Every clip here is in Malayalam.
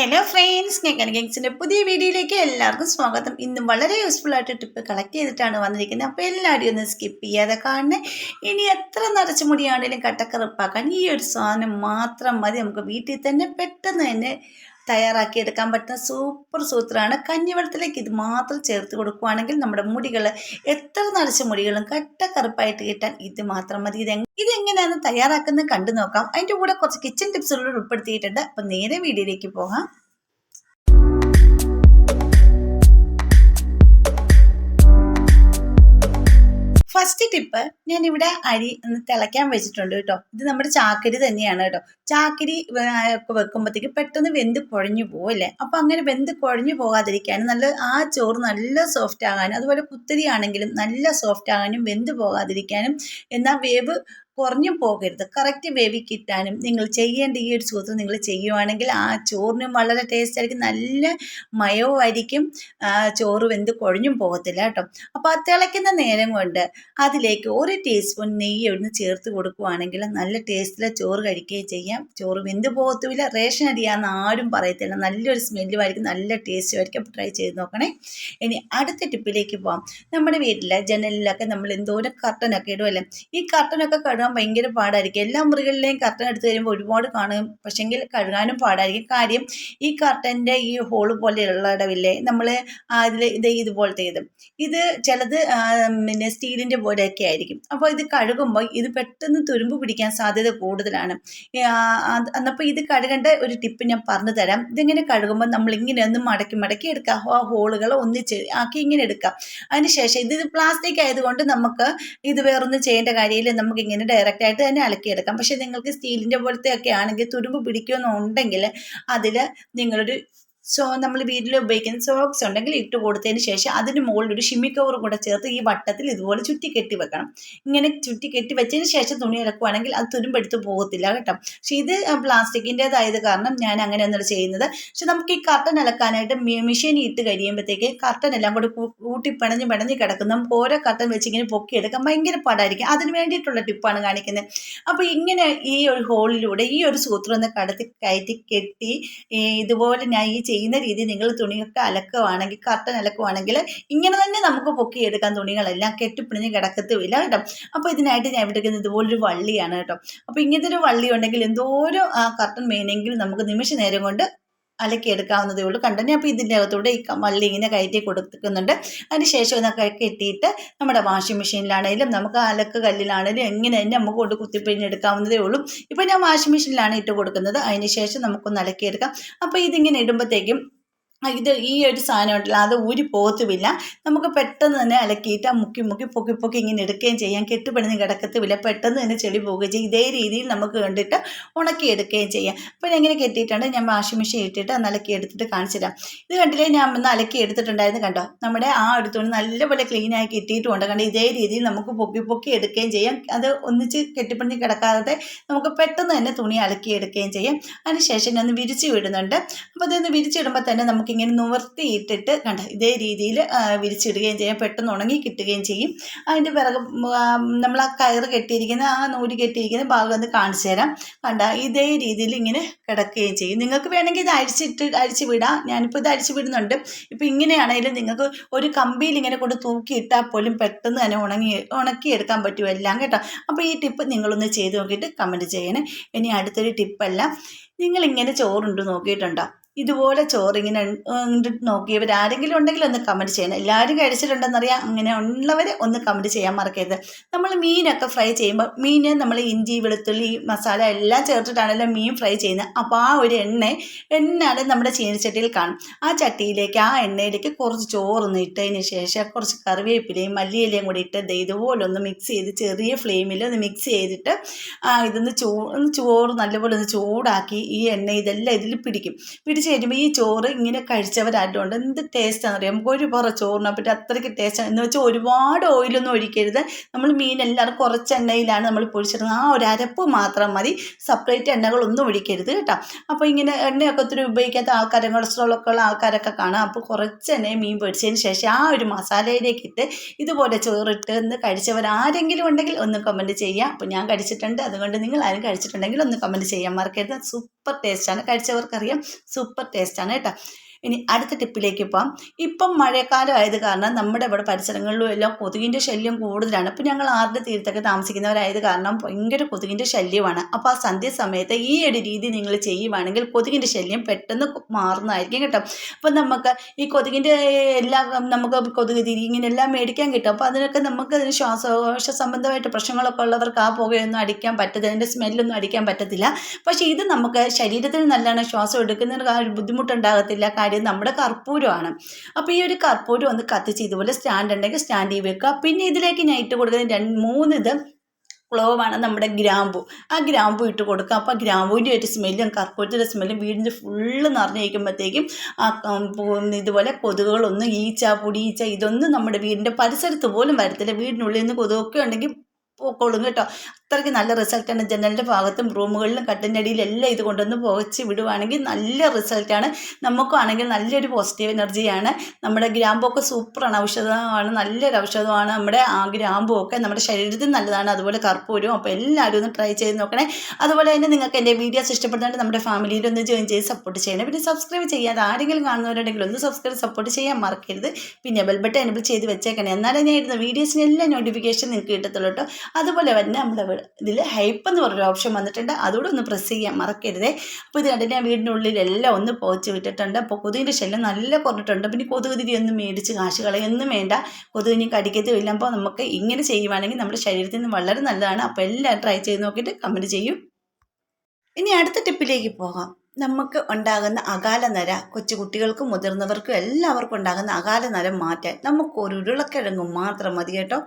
ഹലോ ഫ്രണ്ട്സ്, ഞാൻ കനകിങ്സിൻ്റെ പുതിയ വീഡിയോയിലേക്ക് എല്ലാവർക്കും സ്വാഗതം. ഇന്നും വളരെ യൂസ്ഫുൾ ആയിട്ട് ടിപ്പ് കളക്ട് ചെയ്തിട്ടാണ് വന്നിരിക്കുന്നത്. അപ്പോൾ എല്ലാവരും ഒന്ന് സ്കിപ്പ് ചെയ്യാതെ കാണണേ. ഇനി എത്ര നിറച്ച മുടിയാണെങ്കിലും കട്ടക്കറുപ്പാക്കാൻ ഈ ഒരു സാധനം മാത്രം മതി. നമുക്ക് വീട്ടിൽ തന്നെ പെട്ടെന്ന് തന്നെ തയ്യാറാക്കിയെടുക്കാൻ പറ്റുന്ന സൂപ്പർ സൂത്രമാണ്. കഞ്ഞിവെള്ളത്തിലേക്ക് ഇത് മാത്രം ചേർത്ത് കൊടുക്കുകയാണെങ്കിൽ നമ്മുടെ മുടികൾ എത്ര നിറച്ച മുടികളും കട്ടക്കറുപ്പായിട്ട് കിട്ടാൻ ഇത് മാത്രം മതി. ഇതെങ്ങനെയാണ് തയ്യാറാക്കുന്നത് കണ്ടു നോക്കാം. അതിൻ്റെ കൂടെ കുറച്ച് കിച്ചൺ ടിപ്സുകൾ ഉൾപ്പെടുത്തിയിട്ടുണ്ട്. അപ്പം നേരെ വീഡിയോയിലേക്ക് പോകാം. ഫസ്റ്റ് ടിപ്പ്, ഞാനിവിടെ അരി ഒന്ന് തിളയ്ക്കാൻ വെച്ചിട്ടുണ്ട് കേട്ടോ. ഇത് നമ്മുടെ ചാക്കരി തന്നെയാണ് കേട്ടോ. ചാക്കരി ഒക്കെ വെക്കുമ്പോഴത്തേക്ക് പെട്ടെന്ന് വെന്ത് കുഴഞ്ഞു പോവല്ലേ. അപ്പം അങ്ങനെ വെന്ത് കുഴഞ്ഞു പോകാതിരിക്കാനും ആ ചോറ് നല്ല സോഫ്റ്റ് ആകാനും, അതുപോലെ കുത്തരി ആണെങ്കിലും നല്ല സോഫ്റ്റ് ആകാനും വെന്ത് പോകാതിരിക്കാനും, എന്നാൽ വേവ് കുറഞ്ഞു പോകരുത്, കറക്റ്റ് വേവി കിട്ടാനും നിങ്ങൾ ചെയ്യേണ്ട ഈ ഒരു സൂത്രം നിങ്ങൾ ചെയ്യുവാണെങ്കിൽ ആ ചോറിനും വളരെ ടേസ്റ്റ് ആയിരിക്കും, നല്ല മയവുമായിരിക്കും, ചോറ് വെന്ത് കുഴഞ്ഞും പോകത്തില്ല കേട്ടോ. അപ്പോൾ ആ തിളയ്ക്കുന്ന നേരം കൊണ്ട് അതിലേക്ക് 1 ടീസ്പൂൺ നെയ്യ് ഒന്ന് ചേർത്ത് കൊടുക്കുകയാണെങ്കിൽ നല്ല ടേസ്റ്റിലെ ചോറ് കഴിക്കുകയും ചെയ്യാം. ചോറ് വെന്ത് പോകത്തുമില്ല, റേഷൻ അരിയാന്ന് ആരും പറയത്തില്ല, നല്ലൊരു സ്മെല്ലുമായിരിക്കും, നല്ല ടേസ്റ്റും ആയിരിക്കും. അപ്പോൾ ട്രൈ ചെയ്ത് നോക്കണേ. ഇനി അടുത്ത ടിപ്പിലേക്ക് പോകാം. നമ്മുടെ വീട്ടിലെ ജനലിലൊക്കെ നമ്മൾ എന്തോരം കർട്ടനൊക്കെ ഇടുമല്ലേ. ഈ കർട്ടനൊക്കെ കഴുകാൻ ഭയങ്കര പാടായിരിക്കും. എല്ലാ മുറികളിലെയും കർട്ടൻ എടുത്ത് കഴിയുമ്പോൾ ഒരുപാട് കാണും, പക്ഷെങ്കിൽ കഴുകാനും പാടായിരിക്കും. കാര്യം ഈ കർട്ടൻ്റെ ഈ ഹോള് പോലെയുള്ള ഇടവില്ലേ, നമ്മൾ അതിൽ ഇതുപോലത്തെ ഇത് ചിലത് പിന്നെ സ്റ്റീലിൻ്റെ പോലെയൊക്കെ ആയിരിക്കും. അപ്പോൾ ഇത് കഴുകുമ്പോൾ ഇത് പെട്ടെന്ന് തുരുമ്പ് പിടിക്കാൻ സാധ്യത കൂടുതലാണ്. എന്നപ്പോൾ ഇത് കഴുകേണ്ട ഒരു ടിപ്പ് ഞാൻ പറഞ്ഞു തരാം. ഇതിങ്ങനെ കഴുകുമ്പോൾ നമ്മൾ ഇങ്ങനെ ഒന്ന് മടക്കി മടക്കി എടുക്കുക, ആ ഹോളുകൾ ഒന്നിച്ച് ആക്കി ഇങ്ങനെ എടുക്കുക. അതിനുശേഷം ഇത് പ്ലാസ്റ്റിക് ആയതുകൊണ്ട് നമുക്ക് ഇത് വേറൊന്നും ചെയ്യേണ്ട കാര്യമില്ല, നമുക്കിങ്ങനെ ഡയറക്റ്റായിട്ട് തന്നെ അലക്കിയെടുക്കാം. പക്ഷേ നിങ്ങൾക്ക് സ്റ്റീലിൻ്റെ പോലത്തെ ഒക്കെ ആണെങ്കിൽ തുരുമ്പ് പിടിക്കുമെന്നുണ്ടെങ്കിൽ അതിൽ നിങ്ങളൊരു നമ്മൾ വീട്ടിൽ ഉപയോഗിക്കുന്ന സോക്സ് ഉണ്ടെങ്കിൽ ഇട്ട് കൊടുത്തതിന് ശേഷം അതിന് മുകളിൽ ഒരു ഷിമ്മി കവറും കൂടെ ചേർത്ത് ഈ വട്ടത്തിൽ ഇതുപോലെ ചുറ്റി കെട്ടി വെക്കണം. ഇങ്ങനെ ചുറ്റി കെട്ടി വെച്ചതിന് ശേഷം തുണി ഇറക്കുവാണെങ്കിൽ അത് തുരുമ്പെടുത്ത് പോകത്തില്ല കേട്ടോ. പക്ഷേ ഇത് പ്ലാസ്റ്റിക്കിൻ്റെതായത് കാരണം ഞാൻ അങ്ങനെയൊന്നും ചെയ്യുന്നത്. പക്ഷെ നമുക്ക് ഈ കർട്ടൻ അലക്കാനായിട്ട് മെഷീൻ ഇട്ട് കഴിയുമ്പോഴത്തേക്ക് കർട്ടൻ എല്ലാം കൂടി കൂട്ടി പിണഞ്ഞ് കിടക്കും. നമുക്ക് ഓരോ കർട്ടൻ വെച്ച് ഇങ്ങനെ പൊക്കിയെടുക്കാൻ ഭയങ്കര പാടായിരിക്കും. അതിന് വേണ്ടിയിട്ടുള്ള ടിപ്പാണ് കാണിക്കുന്നത്. അപ്പോൾ ഇങ്ങനെ ഈ ഒരു ഹോളിലൂടെ ഈ ഒരു സൂത്രം ഒന്ന് കയറ്റി കെട്ടി ഇതുപോലെ ഞാൻ ഈ ചെയ്യുന്ന രീതി നിങ്ങൾ തുണിയൊക്കെ അലക്കുവാണെങ്കിൽ, കർട്ടൻ അലക്കുവാണെങ്കിൽ ഇങ്ങനെ തന്നെ നമുക്ക് പൊക്കിയെടുക്കാൻ, തുണികളെല്ലാം കെട്ടിപ്പിണിഞ്ഞ് കിടക്കത്തുമില്ല കേട്ടോ. അപ്പോൾ ഇതിനായിട്ട് ഞാൻ എടുക്കുന്നത് ഇതുപോലൊരു വള്ളിയാണ് കേട്ടോ. അപ്പോൾ ഇങ്ങനത്തെ ഒരു വള്ളി ഉണ്ടെങ്കിൽ എന്തോരം കർട്ടൻ വേണമെങ്കിലും നമുക്ക് നിമിഷ നേരം കൊണ്ട് അലക്കിയെടുക്കാവുന്നതേ ഉള്ളൂ. കണ്ടന്നെ. അപ്പോൾ ഇതിൻ്റെ അകത്തൂടെ ഈ വള്ളി ഇങ്ങനെ കയറ്റി കൊടുക്കുന്നുണ്ട്. അതിന് ശേഷം ഇതൊക്കെ കെട്ടിയിട്ട് നമ്മുടെ വാഷിംഗ് മെഷീനിലാണെങ്കിലും നമുക്ക് അലക്ക് കല്ലിലാണെങ്കിലും എങ്ങനെ തന്നെ നമുക്ക് കൊണ്ട് കുത്തിപ്പിഴിഞ്ഞെടുക്കാവുന്നതേ ഉള്ളൂ. ഇപ്പോൾ ഞാൻ വാഷിംഗ് മെഷീനിലാണ് ഇട്ട് കൊടുക്കുന്നത്. അതിന് ശേഷം നമുക്കൊന്ന് അലക്കിയെടുക്കാം. അപ്പോൾ ഇതിങ്ങനെ ഇടുമ്പോഴത്തേക്കും ഈ ഒരു സാധനം ഉണ്ടല്ലോ, അത് ഊരി പോകത്തുമില്ല. നമുക്ക് പെട്ടെന്ന് തന്നെ അലക്കിയിട്ട് മുക്കി പൊക്കി ഇങ്ങനെ എടുക്കുകയും ചെയ്യാം. കെട്ടുപിണഞ്ഞ് കിടക്കത്തുമില്ല, പെട്ടെന്ന് തന്നെ ചെളി പോവുകയും ചെയ്യും. ഇതേ രീതിയിൽ നമുക്ക് കണ്ടിട്ട് ഉണക്കിയെടുക്കുകയും ചെയ്യാം. അപ്പോൾ എങ്ങനെ കെട്ടിയിട്ടുണ്ട്, ഞാൻ വാഷിംഗ് മെഷീൻ ഇട്ടിട്ട് ഒന്ന് അലക്കി എടുത്തിട്ട് കാണിച്ചു തരാം. ഇത് കണ്ടില്ലേ, ഞാൻ ഒന്ന് അലക്കി എടുത്തിട്ടുണ്ടായിരുന്നു. കണ്ടോ, നമ്മുടെ ആ ഒരു തുണി നല്ലപോലെ ക്ലീനായി കിട്ടിയിട്ടുമുണ്ട്. കണ്ടോ, ഇതേ രീതിയിൽ നമുക്ക് പൊക്കി എടുക്കുകയും ചെയ്യാം. അത് ഒന്നിച്ച് കെട്ടിപ്പിണഞ്ഞ് കിടക്കാതെ നമുക്ക് പെട്ടെന്ന് തന്നെ തുണി അലക്കിയെടുക്കുകയും ചെയ്യാം. അതിനുശേഷം ഞാൻ ഒന്ന് വിരിച്ച് വിടുന്നുണ്ട്. അപ്പോൾ അതൊന്ന് വിരിച്ചിടുമ്പോൾ തന്നെ നമുക്ക് ഇങ്ങനെ നിവർത്തിയിട്ടിട്ട് കണ്ട ഇതേ രീതിയിൽ വിരിച്ചിടുകയും ചെയ്യാം. പെട്ടെന്ന് ഉണങ്ങി കിട്ടുകയും ചെയ്യും. അതിൻ്റെ പിറകെ നമ്മൾ ആ കയറ് കെട്ടിയിരിക്കുന്ന, ആ നൂല് കെട്ടിയിരിക്കുന്ന ഭാഗം ഒന്ന് കാണിച്ചു തരാം. കണ്ട ഇതേ രീതിയിൽ ഇങ്ങനെ കിടക്കുകയും ചെയ്യും. നിങ്ങൾക്ക് വേണമെങ്കിൽ ഇത് അഴിച്ച് വിടാം. ഞാനിപ്പോൾ ഇത് അഴിച്ച് വിടുന്നുണ്ട്. ഇപ്പോൾ ഇങ്ങനെയാണെങ്കിലും നിങ്ങൾക്ക് ഒരു കമ്പിയിൽ ഇങ്ങനെ കൊണ്ട് തൂക്കിയിട്ടാൽ പോലും പെട്ടെന്ന് തന്നെ ഉണക്കിയെടുക്കാൻ പറ്റും എല്ലാം കേട്ടോ. അപ്പോൾ ഈ ടിപ്പ് നിങ്ങളൊന്ന് ചെയ്ത് നോക്കിയിട്ട് കമൻറ്റ് ചെയ്യണേ. ഇനി അടുത്തൊരു ടിപ്പല്ല, നിങ്ങളിങ്ങനെ ചോറുണ്ട് നോക്കിയിട്ടുണ്ടോ? ഇതുപോലെ ചോറിങ്ങനെ നോക്കിയവർ ആരെങ്കിലും ഉണ്ടെങ്കിൽ ഒന്ന് കമൻറ്റ് ചെയ്യണം. എല്ലാവരും കഴിച്ചിട്ടുണ്ടെന്നറിയാം. അങ്ങനെ ഉള്ളവർ ഒന്ന് കമൻറ്റ് ചെയ്യാൻ മറക്കരുത്. നമ്മൾ മീനൊക്കെ ഫ്രൈ ചെയ്യുമ്പോൾ നമ്മൾ ഇഞ്ചി വെളുത്തുള്ളി മസാല എല്ലാം ചേർത്തിട്ടാണല്ലോ മീൻ ഫ്രൈ ചെയ്യുന്നത്. അപ്പോൾ ആ ഒരു എണ്ണയാണ് നമ്മുടെ ചീനച്ചട്ടിയിൽ കാണും. ആ ചട്ടിയിലേക്ക്, ആ എണ്ണയിലേക്ക് കുറച്ച് ചോറൊന്ന് ഇട്ടതിന് ശേഷം കുറച്ച് കറിവേപ്പിലയും മല്ലിയിലയും കൂടി ഇട്ട് ഇതുപോലെ ഒന്ന് മിക്സ് ചെയ്ത് ചെറിയ ഫ്ലെയിമിൽ ഒന്ന് മിക്സ് ചെയ്തിട്ട് ഇതൊന്ന് ചോറ് നല്ലപോലെ ഒന്ന് ചൂടാക്കി ഈ എണ്ണ ഇതെല്ലാം ഇതിൽ പിടിച്ച് കഴിയുമ്പോൾ ഈ ചോറ് ഇങ്ങനെ കഴിച്ചവരാരുണ്ട് എന്ത് ടേസ്റ്റാണെന്ന് അറിയാം. നമുക്ക് ഒരുപാട് ചോറിനെ പറ്റി അത്രയ്ക്ക് ടേസ്റ്റാണ്. എന്ന് വെച്ചാൽ ഒരുപാട് ഓയിലൊന്നും ഒഴിക്കരുത്. നമ്മൾ മീൻ എല്ലാവരും കുറച്ച് എണ്ണയിലാണ് നമ്മൾ പൊരിച്ചിടുന്നത്. ആ ഒരു അരപ്പ് മാത്രം മതി, സെപ്പറേറ്റ് എണ്ണകളൊന്നും ഒഴിക്കരുത് കേട്ടോ. അപ്പോൾ ഇങ്ങനെ എണ്ണയൊക്കെ ഒത്തിരി ഉപയോഗിക്കാത്ത ആൾക്കാരെ, കൊളസ്ട്രോളൊക്കെ ഉള്ള ആൾക്കാരൊക്കെ കാണാം. അപ്പോൾ കുറച്ച് എണ്ണയും മീൻ പൊരിച്ചതിന് ശേഷം ആ ഒരു മസാലയിലേക്ക് ഇട്ട് ഇതുപോലെ ചോറിട്ട് ഒന്ന് കഴിച്ചവരാരെങ്കിലും ഉണ്ടെങ്കിൽ ഒന്ന് കമൻറ്റ് ചെയ്യാം. അപ്പോൾ ഞാൻ കഴിച്ചിട്ടുണ്ട്, അതുകൊണ്ട് നിങ്ങൾ ആരും കഴിച്ചിട്ടുണ്ടെങ്കിൽ ഒന്ന് കമൻറ്റ് ചെയ്യാൻ മറക്കരുത്. സൂപ്പർ ടേസ്റ്റാണ്, കഴിച്ചവർക്കറിയാം. സൂപ്പർ സൂപ്പർ ടേസ്റ്റാണ് കേട്ടോ. ഇനി അടുത്ത ടിപ്പിലേക്ക് പോകാം. ഇപ്പം മഴക്കാലം ആയത് കാരണം നമ്മുടെ ഇവിടെ പരിസരങ്ങളിലും എല്ലാം കൊതുകിൻ്റെ ശല്യം കൂടുതലാണ്. ഇപ്പം ഞങ്ങൾ ആറിൻ്റെ തീരത്തൊക്കെ താമസിക്കുന്നവരായത് കാരണം ഭയങ്കര കൊതുകിൻ്റെ ശല്യമാണ്. അപ്പോൾ ആ സന്ധ്യ സമയത്ത് ഈ ഒരു രീതി നിങ്ങൾ ചെയ്യുവാണെങ്കിൽ കൊതുകിൻ്റെ ശല്യം പെട്ടെന്ന് മാറുന്നതായിരിക്കും കേട്ടോ. അപ്പം നമുക്ക് ഈ കൊതുകിൻ്റെ എല്ലാം നമുക്ക് കൊതുക് തിരി ഇങ്ങനെയെല്ലാം മേടിക്കാൻ കിട്ടും. അപ്പോൾ അതിനൊക്കെ നമുക്ക് അതിന് ശ്വാസകോശ സംബന്ധമായിട്ട് പ്രശ്നങ്ങളൊക്കെ ഉള്ളവർക്ക് ആ പുകയൊന്നും അടിക്കാൻ പറ്റത്തില്ല, അതിൻ്റെ സ്മെല്ലൊന്നും അടിക്കാൻ പറ്റത്തില്ല. പക്ഷേ ഇത് നമുക്ക് ശരീരത്തിന് നല്ലതാണ്, ശ്വാസം എടുക്കുന്നതിന് ഒരു ബുദ്ധിമുട്ടുണ്ടാകത്തില്ല. കാര്യം നമ്മുടെ കർപ്പൂരമാണ്. അപ്പോൾ ഈ ഒരു കർപ്പൂരം ഒന്ന് കത്തിച്ച് ഇതുപോലെ സ്റ്റാൻഡ് ഉണ്ടെങ്കിൽ സ്റ്റാൻഡിൽ വെക്കുക. പിന്നെ ഇതിലേക്ക് ഞാൻ ഇട്ട് കൊടുക്കുന്നത് 3 ഇത് ക്ലോവാണ്, നമ്മുടെ ഗ്രാമ്പു. ആ ഗ്രാമ്പു ഇട്ട് കൊടുക്കുക. അപ്പോൾ ഗ്രാമ്പൂവിൻ്റെ ഒരു സ്മെല്ലും കർപ്പൂരത്തിൻ്റെ സ്മെല്ലും വീടിൻ്റെ ഫുള്ള് നിറഞ്ഞിരിക്കുമ്പോഴത്തേക്കും ഇതുപോലെ കൊതുകുകളൊന്നും പൊടിയീച്ച ഇതൊന്നും നമ്മുടെ വീടിൻ്റെ പരിസരത്ത് പോലും വരത്തില്ല. വീടിനുള്ളിൽ നിന്ന് കൊതുകൊക്കെ ഉണ്ടെങ്കിൽ പോക്കോളും കേട്ടോ. അത്രയ്ക്ക് നല്ല റിസൾട്ടാണ്. ജനലിൻ്റെ ഭാഗത്തും റൂമുകളിലും കട്ടിൻ്റെ അടിയിലെല്ലാം ഇത് കൊണ്ടൊന്ന് പുകച്ച് വിടുവാണെങ്കിൽ നല്ല റിസൾട്ടാണ്. നമുക്കാണെങ്കിൽ നല്ലൊരു പോസിറ്റീവ് എനർജിയാണ്. നമ്മുടെ ഗ്രാമ്പൊക്കെ സൂപ്പറാണ്, ഔഷധമാണ്, നല്ലൊരു ഔഷധമാണ്. നമ്മുടെ ആ ഗ്രാമ്പൊക്കെ നമ്മുടെ ശരീരത്തിന് നല്ലതാണ്, അതുപോലെ കർപ്പൂരവും. അപ്പോൾ എല്ലാവരും ഒന്ന് ട്രൈ ചെയ്ത് നോക്കണേ. അതുപോലെ തന്നെ നിങ്ങൾക്ക് എൻ്റെ വീഡിയോസ് ഇഷ്ടപ്പെടുന്നുണ്ട് നമ്മുടെ ഫാമിലിയിൽ ഒന്ന് ജോയിൻ ചെയ്ത് സപ്പോർട്ട് ചെയ്യണം. പിന്നെ സബ്സ്ക്രൈബ് ചെയ്യാതെ ആരെങ്കിലും കാണുന്നവരുണ്ടെങ്കിൽ ഒന്ന് സബ്സ്ക്രൈബ് സപ്പോർട്ട് ചെയ്യാൻ മറക്കരുത്. പിന്നെ ബെൽ ബട്ടൺ എനേബിൾ ചെയ്ത് വെച്ചേക്കണേ, എന്നാലേ ഞാൻ ഇടുന്ന വീഡിയോസിനെല്ലാം നോട്ടിഫിക്കേഷൻ നിങ്ങൾക്ക് കിട്ടത്തുള്ളൂ കേട്ടോ. അതുപോലെ തന്നെ നമ്മുടെ ഇതിൽ ഹൈപ്പ് എന്ന് പറഞ്ഞൊരു ഓപ്ഷൻ വന്നിട്ടുണ്ട്, അതുകൂടെ ഒന്ന് പ്രസ് ചെയ്യാൻ മറക്കരുതേ. അപ്പോൾ ഇത് കണ്ടിട്ട് ഞാൻ വീടിനുള്ളിലെല്ലാം ഒന്ന് പോച്ച് വിട്ടിട്ടുണ്ട്. അപ്പോൾ കൊതുകിൻ്റെ ശല്യം നല്ല കുറഞ്ഞിട്ടുണ്ട്. പിന്നെ കൊതുക് തിരി ഒന്നും മേടിച്ച് കാശ് കളയൊന്നും വേണ്ട, കൊതുകിനി കടിക്കത്തുമില്ല. അപ്പോൾ നമുക്ക് ഇങ്ങനെ ചെയ്യുവാണെങ്കിൽ നമ്മുടെ ശരീരത്തിന് വളരെ നല്ലതാണ്. അപ്പോൾ എല്ലാവരും ട്രൈ ചെയ്ത് നോക്കിയിട്ട് കമൻറ്റ് ചെയ്യും. ഇനി അടുത്ത ടിപ്പിലേക്ക് പോകാം. നമുക്ക് ഉണ്ടാകുന്ന അകാല നര, കൊച്ചു കുട്ടികൾക്കും മുതിർന്നവർക്കും എല്ലാവർക്കും ഉണ്ടാകുന്ന അകാല നര മാറ്റാൻ നമുക്ക് ഒരു ഉരുളക്കിഴങ്ങ് മാത്രം മതി കേട്ടോ.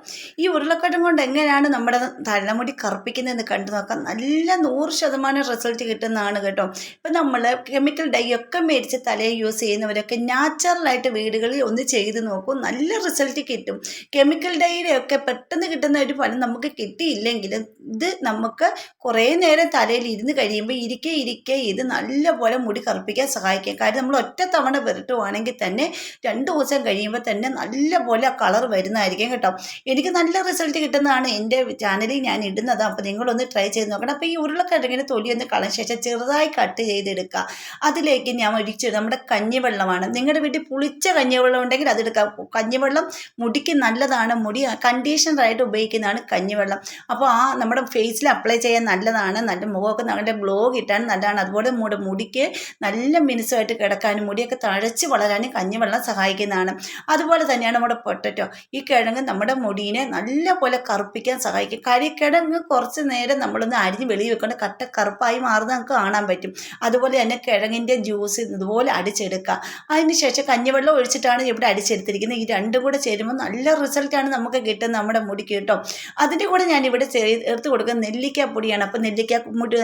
ഈ ഉരുളക്കിഴങ്ങ് കൊണ്ട് എങ്ങനെയാണ് നമ്മുടെ തലമുടി കറുപ്പിക്കുന്നതെന്ന് കണ്ടു നോക്കാം. നല്ല 100% റിസൾട്ട് കിട്ടുന്നതാണ് കേട്ടോ. ഇപ്പം നമ്മൾ കെമിക്കൽ ഡൈ ഒക്കെ മേടിച്ച് തലയിൽ യൂസ് ചെയ്യുന്നവരൊക്കെ നാച്ചുറലായിട്ട് വീടുകളിൽ ഒന്ന് ചെയ്ത് നോക്കും, നല്ല റിസൾട്ട് കിട്ടും. കെമിക്കൽ ഡൈയുടെ ഒക്കെ പെട്ടെന്ന് കിട്ടുന്ന ഒരു ഫലം നമുക്ക് കിട്ടിയില്ലെങ്കിലും ഇത് നമുക്ക് കുറേ നേരം തലയിൽ ഇരുന്ന് കഴിയുമ്പോൾ ഇരിക്കെ ഇത് നല്ലപോലെ മുടി കറുപ്പിക്കാൻ സഹായിക്കും. കാര്യം നമ്മൾ ഒറ്റ തവണ പുരട്ടുവാണെങ്കിൽ തന്നെ 2 ദിവസം കഴിയുമ്പോൾ തന്നെ നല്ലപോലെ കളർ വരുന്നതായിരിക്കും കേട്ടോ. എനിക്ക് നല്ല റിസൾട്ട് കിട്ടുന്നതാണ് എൻ്റെ ചാനലിൽ ഞാൻ ഇടുന്നത്. അപ്പോൾ നിങ്ങളൊന്ന് ട്രൈ ചെയ്ത് നോക്കണം. അപ്പോൾ ഈ ഉരുളക്കിഴങ്ങിൻ്റെ തൊലി ഒന്ന് കളഞ്ഞ ശേഷം ചെറുതായി കട്ട് ചെയ്തെടുക്കുക. അതിലേക്ക് ഞാൻ ഒഴിച്ച് നമ്മുടെ കഞ്ഞിവെള്ളമാണ്, നിങ്ങളുടെ വീട്ടിൽ പുളിച്ച കഞ്ഞിവെള്ളം ഉണ്ടെങ്കിൽ അതെടുക്കാം. കഞ്ഞിവെള്ളം മുടിക്ക് നല്ലതാണ്, മുടി കണ്ടീഷണറായിട്ട് ഉപയോഗിക്കുന്നതാണ് കഞ്ഞിവെള്ളം. അപ്പോൾ നമ്മുടെ ഫേസിൽ അപ്ലൈ ചെയ്യാൻ നല്ലതാണ്, നല്ല മുഖമൊക്കെ നല്ല ഗ്ലോ കിട്ടാൻ നല്ലതാണ്. അതുപോലെ മുടിക്ക് നല്ല മിനുസമായിട്ട് കിടക്കാനും മുടിയൊക്കെ തഴച്ച് വളരാനും കഞ്ഞിവെള്ളം സഹായിക്കുന്നതാണ്. അതുപോലെ തന്നെയാണ് നമ്മുടെ പൊട്ടറ്റോ. ഈ കിഴങ്ങ് നമ്മുടെ മുടിയെ നല്ലപോലെ കറുപ്പിക്കാൻ സഹായിക്കും. കിഴങ്ങ് കുറച്ച് നേരം നമ്മളൊന്ന് അരിഞ്ഞ് വെളിയിൽ വെക്കൊണ്ട് കട്ട കറുപ്പായി മാറുന്നത് നമുക്ക് കാണാൻ പറ്റും. അതുപോലെ തന്നെ കിഴങ്ങിൻ്റെ ജ്യൂസ് ഇതുപോലെ അടിച്ചെടുക്കുക. അതിനുശേഷം കഞ്ഞിവെള്ളം ഒഴിച്ചിട്ടാണ് ഇവിടെ അടിച്ചെടുത്തിരിക്കുന്നത്. ഈ രണ്ടും കൂടെ ചേരുമ്പോൾ നല്ല റിസൾട്ടാണ് നമുക്ക് കിട്ടുന്നത് നമ്മുടെ മുടിക്ക് കേട്ടോ. അതിൻ്റെ കൂടെ ഞാനിവിടെ ചേർത്ത് കൊടുക്കുന്ന നെല്ലിക്ക പൊടിയാണ്. അപ്പോൾ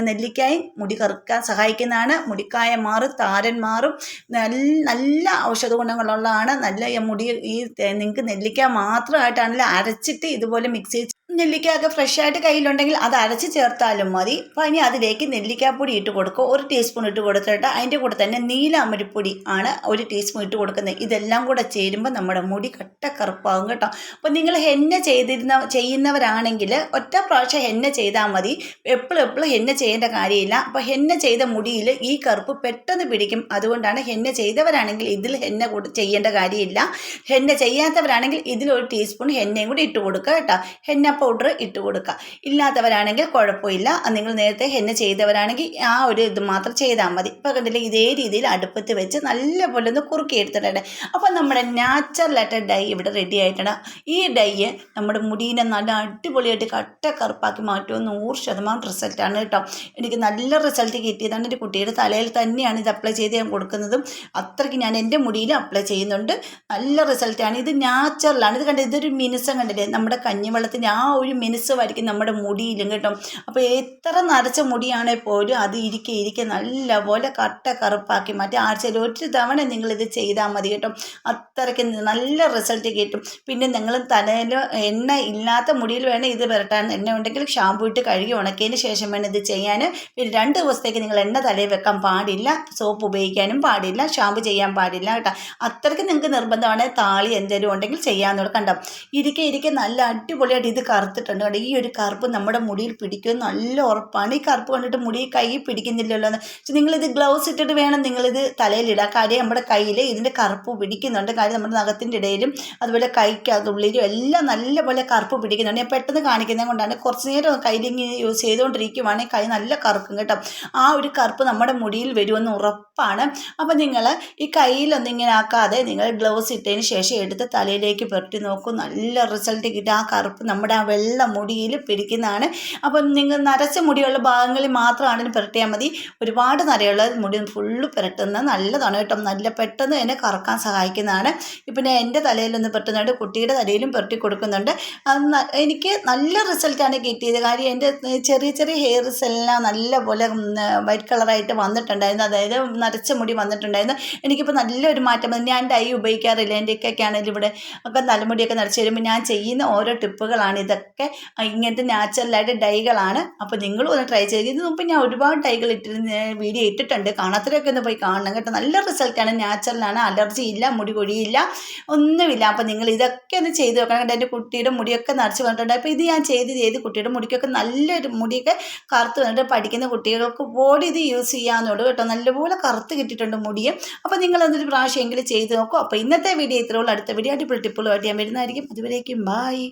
നെല്ലിക്കായും മുടി കറുക്കാൻ സഹായിക്കുന്നതാണ്. മുടിക്കായ മാറും, താരൻ മാറും, നല്ല ഔഷധ ഗുണങ്ങളുള്ളതാണ്. നല്ല മുടി നിങ്ങൾക്ക് നെല്ലിക്ക മാത്രമായിട്ടാണെങ്കിൽ അരച്ചിട്ട് ഇതുപോലെ മിക്സ് ചെയ്ത്, നെല്ലിക്കയൊക്കെ ഫ്രഷായിട്ട് കയ്യിലുണ്ടെങ്കിൽ അത് അരച്ച് ചേർത്താലും മതി. അപ്പോൾ ഇനി അതിലേക്ക് നെല്ലിക്കാപ്പൊടി ഇട്ട് കൊടുക്കുക. 1 ടീസ്പൂൺ ഇട്ട് കൊടുത്തിട്ട് അതിൻ്റെ കൂടെ തന്നെ നീലാമരിപ്പൊടി ആണ് 1 ടീസ്പൂൺ ഇട്ട് കൊടുക്കുന്നത്. ഇതെല്ലാം കൂടെ ചേരുമ്പോൾ നമ്മുടെ മുടി കട്ട കറുപ്പാകും കേട്ടോ. അപ്പോൾ നിങ്ങൾ ഹെന്ന ചെയ്യുന്നവരാണെങ്കിൽ ഒറ്റ പ്രാവശ്യം ഹെന്ന ചെയ്താൽ മതി, എപ്പോഴും ഹെന്ന ചെയ്യേണ്ട കാര്യമില്ല. അപ്പോൾ ഹെന്ന ചെയ്ത മുടിയിൽ ഈ കറുപ്പ് പെട്ടെന്ന് പിടിക്കും. അതുകൊണ്ടാണ് ഹെന്ന ചെയ്തവരാണെങ്കിൽ ഇതിൽ ഹെന്ന ചെയ്യേണ്ട കാര്യമില്ല. ഹെന്ന ചെയ്യാത്തവരാണെങ്കിൽ ഇതിൽ 1 ടീസ്പൂൺ ഹെന്നയും കൂടി ഇട്ട് കൊടുക്കുക കേട്ടോ. ഹെന്ന പൗഡർ ഇട്ട് കൊടുക്കുക. ഇല്ലാത്തവരാണെങ്കിൽ കുഴപ്പമില്ല, നിങ്ങൾ നേരത്തെ ഹെന്ന ചെയ്തവരാണെങ്കിൽ ആ ഒരു ഇത് മാത്രം ചെയ്താൽ മതി. ഇപ്പോൾ കണ്ടില്ലേ, ഇതേ രീതിയിൽ അടുപ്പത്ത് വെച്ച് നല്ലപോലെ ഒന്ന് കുറുക്കി എടുത്തിട്ടുണ്ട്. അപ്പോൾ നമ്മുടെ നാച്ചുറലായിട്ട് ഡൈ ഇവിടെ റെഡി ആയിട്ടുണ്ട്. ഈ ഡൈ നമ്മുടെ മുടീനെ നല്ല അടിപൊളിയായിട്ട് കട്ട കറുപ്പാക്കി മാറ്റും. 100% റിസൾട്ടാണ് കേട്ടോ. എനിക്ക് നല്ല റിസൾട്ട് കിട്ടിയതാണ്. എൻ്റെ കുട്ടിയുടെ തലയിൽ തന്നെയാണ് ഇത് അപ്ലൈ ചെയ്ത് ഞാൻ കൊടുക്കുന്നതും. അത്രയ്ക്ക് ഞാൻ എൻ്റെ മുടിയിൽ അപ്ലൈ ചെയ്യുന്നുണ്ട്. നല്ല റിസൾട്ടാണ്. ഇത് നാച്ചുറലാണ്. ഇത് കണ്ടത്, ഇതൊരു മിനുസം കണ്ടില്ലേ, നമ്മുടെ കഞ്ഞിവെള്ളത്തിൻ്റെ ആ ഒരു മിനുസമായിരിക്കും നമ്മുടെ മുടിയിലും കേട്ടോ. അപ്പോൾ എത്ര നരച്ച മുടിയാണെങ്കിൽ പോലും അത് ഇരിക്കെ നല്ലപോലെ കട്ട കറുപ്പാക്കി മാറ്റി ആഴ്ചയിൽ 1 തവണ നിങ്ങളിത് ചെയ്താൽ മതി കേട്ടോ. അത്രയ്ക്ക് നല്ല റിസൾട്ട് കിട്ടും. പിന്നെ നിങ്ങൾ തലയിൽ എണ്ണ ഇല്ലാത്ത മുടിയിൽ വേണം ഇത് പുരട്ടാൻ. എണ്ണ ഉണ്ടെങ്കിൽ ഷാമ്പൂ ഇട്ട് കഴുകി ഉണക്കിയതിന് ശേഷം വേണം ഇത് ചെയ്യാൻ. പിന്നെ 2 ദിവസത്തേക്ക് നിങ്ങൾ എണ്ണ തലയിൽ വെക്കാൻ പാടില്ല, സോപ്പ് ഉപയോഗിക്കാനും പാടില്ല, ഷാമ്പു ചെയ്യാൻ പാടില്ല കേട്ടോ. അത്രയ്ക്ക് നിങ്ങൾക്ക് നിർബന്ധമാണ്. താളി എന്തെങ്കിലും ഉണ്ടെങ്കിൽ ചെയ്യാമെന്നുള്ള കണ്ടോ. ഇരിക്കെ നല്ല അടിപൊളിയായിട്ട് ഇത് കറുത്തിട്ടുണ്ട് കണ്ടോ. ഈ ഒരു കറുപ്പ് നമ്മുടെ മുടിയിൽ പിടിക്കും നല്ല ഉറപ്പാണ്. ഈ കറുപ്പ് കണ്ടിട്ട് മുടി കൈ പിടിക്കുന്നില്ലല്ലോ എന്ന്. പക്ഷെ നിങ്ങളിത് ഗ്ലൗസ് ഇട്ടിട്ട് വേണം നിങ്ങളിത് തലയിലിടാൻ. കാര്യം നമ്മുടെ കയ്യിൽ ഇതിൻ്റെ കറുപ്പ് പിടിക്കുന്നുണ്ട്. കാര്യം നമ്മുടെ നഖത്തിൻ്റെ ഇടയിലും അതുപോലെ കൈക്കകത്തുള്ളിലും എല്ലാം നല്ലപോലെ കറുപ്പ് പിടിക്കുന്നുണ്ട്. ഞാൻ പെട്ടെന്ന് കാണിക്കുന്നത് കൊണ്ടാണ്. കുറച്ച് നേരം കയ്യിലിങ്ങനെ യൂസ് ചെയ്തുകൊണ്ടിരിക്കുവാണെങ്കിൽ കൈ നല്ല കറുക്കും കേട്ടോ. ആ ഒരു കറുപ്പ് നമ്മുടെ മുടിയിൽ വരുമെന്ന് ഉറപ്പാണ്. അപ്പം നിങ്ങൾ ഈ കയ്യിലൊന്നും ഇങ്ങനെ ആക്കാതെ നിങ്ങൾ ഗ്ലൗസ് ഇട്ടതിന് ശേഷം എടുത്ത് തലയിലേക്ക് പുരട്ടി നോക്കൂ. നല്ല റിസൾട്ട് കിട്ടും. ആ കറുപ്പ് നമ്മുടെ ആ വെള്ള മുടിയിൽ പിടിക്കുന്നതാണ്. അപ്പം നിങ്ങൾ നരച്ച മുടിയുള്ള ഭാഗങ്ങളിൽ മാത്രമാണെങ്കിലും പുരട്ടിയാൽ മതി. ഒരുപാട് നരയുള്ള മുടി ഫുള്ള് പുരട്ടുന്നത് നല്ലതാണ് കേട്ടോ. നല്ല പെട്ടെന്ന് തന്നെ കറക്കാൻ സഹായിക്കുന്നതാണ്. ഇപ്പം ഞാൻ എൻ്റെ തലയിലൊന്ന് പുരട്ടുന്നുണ്ട്, കുട്ടിയുടെ തലയിലും പുരട്ടി കൊടുക്കുന്നുണ്ട്. എനിക്ക് നല്ല റിസൾട്ടാണ് കിട്ടിയത്. കാര്യം എൻ്റെ ചെറിയ ചെറിയ ഹെയർസ് എല്ലാം നല്ലപോലെ വൈറ്റ് കളറായിട്ട് വന്നിട്ടുണ്ടായിരുന്നു. അതായത് നരച്ച മുടി വന്നിട്ടുണ്ടായിരുന്നു. എനിക്കിപ്പോൾ നല്ലൊരു മാറ്റം വന്നു. ഞാൻ ഡൈ ഉപയോഗിക്കാറില്ല. എൻ്റെ ഒക്കെ ആണെങ്കിലും ഇവിടെ ഒക്കെ തലമുടിയൊക്കെ നരച്ച് വരുമ്പോൾ ഞാൻ ചെയ്യുന്ന ഓരോ ടിപ്പുകളാണ് ഇതൊക്കെ. ഇങ്ങനത്തെ നാച്ചുറലായിട്ട് ഡൈകളാണ്. അപ്പോൾ നിങ്ങളും ഒന്ന് ട്രൈ ചെയ്ത്. ഇതിന് മുമ്പ് ഞാൻ ഒരുപാട് ഡൈകൾ വീഡിയോ ഇട്ടിട്ടുണ്ട്. കാണാത്തവരൊക്കെ ഒന്ന് പോയി കാണണം കേട്ടോ. നല്ല റിസൾട്ടാണ്, നാച്ചുറലാണ്, അലർജി ഇല്ല, മുടി കൊഴിയില്ല, ഒന്നുമില്ല. അപ്പോൾ നിങ്ങൾ ഇതൊക്കെ ഒന്ന് ചെയ്ത് നോക്കണം കേട്ടോ. എൻ്റെ കുട്ടിയുടെ മുടിയൊക്കെ നരച്ച് വന്നിട്ടുണ്ട്. അപ്പോൾ ഇത് ഞാൻ ചെയ്ത് കുട്ടിയുടെ മുടിക്കൊക്കെ നല്ലൊരു മുടിയൊക്കെ കറുത്ത് വന്നിട്ട് പഠിക്കുന്ന കുട്ടികൾക്ക് പോലും ഇത് യൂസ് ചെയ്യാവുന്നുള്ളൂ കേട്ടോ. നല്ലപോലെ കറുത്ത് കിട്ടിയിട്ടുണ്ട് മുടിയും. അപ്പോൾ നിങ്ങളതൊരു പ്രാവശ്യമെങ്കിലും ചെയ്ത് നോക്കും. അപ്പോൾ ഇന്നത്തെ വീഡിയോ ഇത്രയുള്ളൂ. അടുത്ത വീഡിയോ അടിപൊളി ടിപ്പുകളുമായിട്ട് ഞാൻ വരുന്നതായിരിക്കും. അതുവരേക്കും ബായ്.